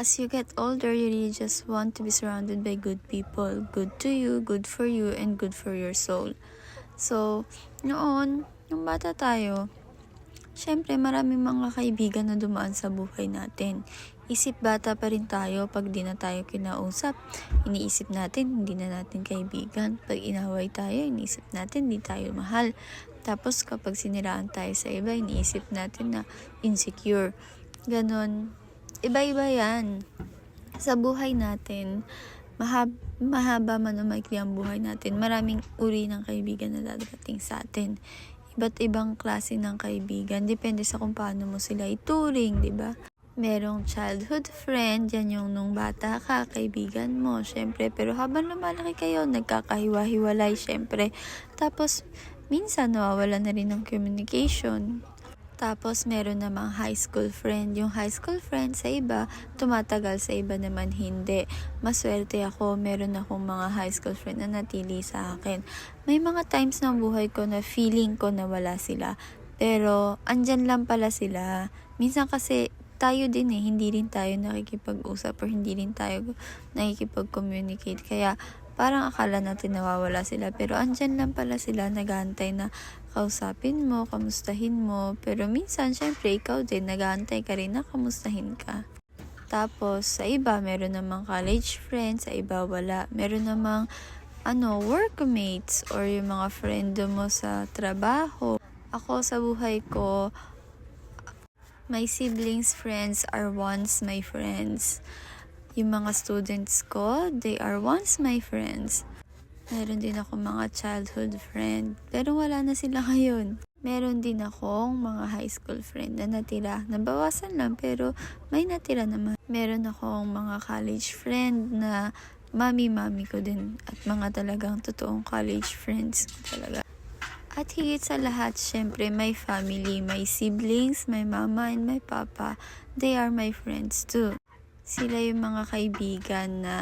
as you get older, you really just want to be surrounded by good people. Good to you, good for you, and good for your soul. So, noon, nung bata tayo, syempre maraming mga kaibigan na dumaan sa buhay natin. Isip bata pa rin tayo pag di na tayo kinausap. Iniisip natin, hindi na natin kaibigan. Pag inaway tayo, iniisip natin, hindi tayo mahal. Tapos kapag siniraan tayo sa iba, iniisip natin na insecure. Ganon. Iba-iba yan. Sa buhay natin, mahaba man o maikli ang buhay natin, maraming uri ng kaibigan na dadating sa atin. Iba't ibang klase ng kaibigan. Depende sa kung paano mo sila ituring, di ba? Merong childhood friend, yan yung nung bata ka, kaibigan mo, syempre. Pero habang lumalaki kayo, nagkakahiwa-hiwalay, syempre. Tapos, minsan nawawala na rin ng communication. Tapos, meron namang high school friend. Yung high school friend sa iba, tumatagal, sa iba naman hindi. Maswerte ako, meron akong mga high school friend na natili sa akin. May mga times ng buhay ko na feeling ko na wala sila. Pero, andyan lang pala sila. Minsan kasi, tayo din hindi rin tayo nakikipag-usap or hindi rin tayo nakikipag-communicate. Kaya, parang akala natin nawawala sila. Pero, andyan lang pala sila, nag-aantay na kausapin mo, kamustahin mo. Pero minsan, syempre, ikaw din, nag-aantay ka rin na kamustahin ka. Tapos, sa iba, meron namang college friends, sa iba wala. Meron namang, workmates or yung mga friend mo sa trabaho. Ako, sa buhay ko, my siblings' friends are once my friends. Yung mga students ko, they are once my friends. Meron din ako mga childhood friend, pero wala na sila ngayon. Meron din akong mga high school friend na natira. Nabawasan lang, pero may natira naman. Meron akong mga college friend na mami-mami ko din. At mga talagang totoong college friends ko talaga. At higit sa lahat, syempre, my family, my siblings, my mama and my papa, they are my friends too. Sila yung mga kaibigan na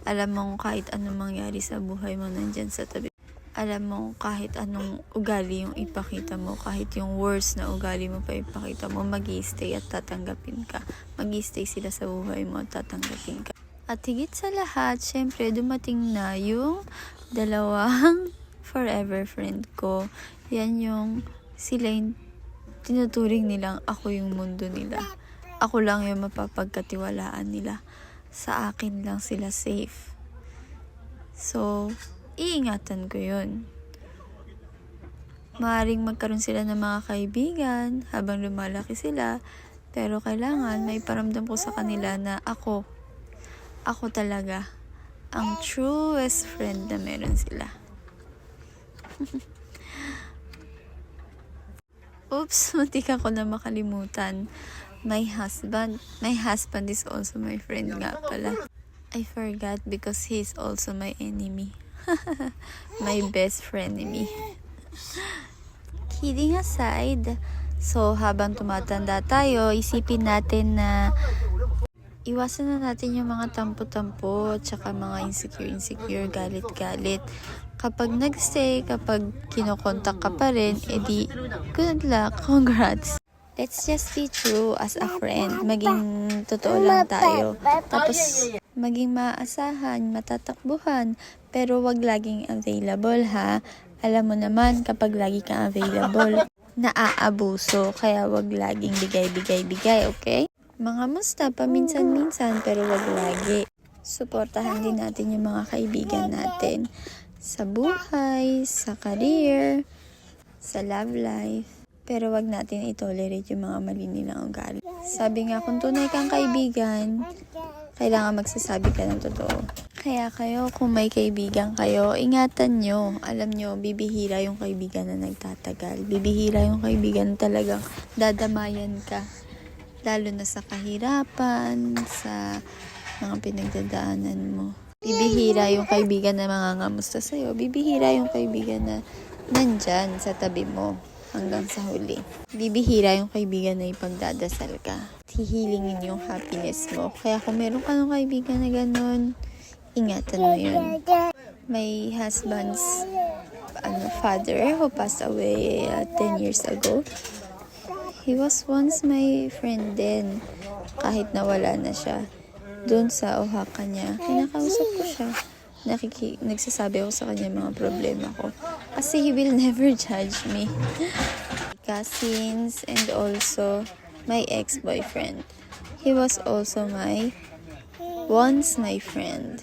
alam mong kahit anong mangyari sa buhay mo, nandyan sa tabi. Alam mong kahit anong ugali yung ipakita mo, kahit yung worst na ugali mo pa ipakita mo, mag-i-stay at tatanggapin ka. Mag-i-stay sila sa buhay mo at tatanggapin ka. At higit sa lahat, syempre, dumating na yung dalawang forever friend ko. Yan yung sila yung tinuturing nilang ako yung mundo nila. Ako lang yung mapapagkatiwalaan nila. Sa akin lang sila safe. So, iingatan ko yun. Maaaring magkaroon sila ng mga kaibigan habang lumalaki sila, pero kailangan may paramdam ko sa kanila na ako talaga ang truest friend na meron sila. Oops, muntik ako na makalimutan. My husband is also my friend nga pala. I forgot because he is also my enemy. My best frenemy. Kidding aside, so habang tumatanda tayo, isipin natin na iwasan na natin yung mga tampo-tampo at saka mga insecure, galit-galit. Kapag nagstay, kapag kinokontak ka pa rin, edi good luck, congrats. Let's just be true as a friend. Maging totoo lang tayo. Tapos, maging maaasahan, matatakbuhan. Pero wag laging available, ha? Alam mo naman, kapag lagi kang available, naaabuso. Kaya wag laging bigay, okay? Mga musta, paminsan-minsan, pero wag lagi. Suportahan din natin yung mga kaibigan natin. Sa buhay, sa career, sa love life. Pero wag natin i-tolerate yung mga mali nilang ugali. Sabi nga, kung tunay kang kaibigan, kailangan magsasabi ka ng totoo. Kaya kayo, kung may kaibigan kayo, ingatan nyo. Alam nyo, bibihira yung kaibigan na nagtatagal. Bibihira yung kaibigan na talagang dadamayan ka. Lalo na sa kahirapan, sa mga pinagdadaanan mo. Bibihira yung kaibigan na mangangamusta sa'yo. Bibihira yung kaibigan na nandyan sa tabi mo hanggang sa huli. Bibihira yung kaibigan na ipagdadasal ka. Hihilingin yung happiness mo. Kaya kung meron ka ng kaibigan na ganun, ingatan mo yun. My husband's father who passed away 10 years ago, he was once my friend din. Kahit nawala na siya. Doon sa Oaxaca niya, kinakausap ko siya. Nagsasabi ako sa kanya mga problema ko. Kasi he will never judge me. Cousins and also my ex-boyfriend. He was also once my friend.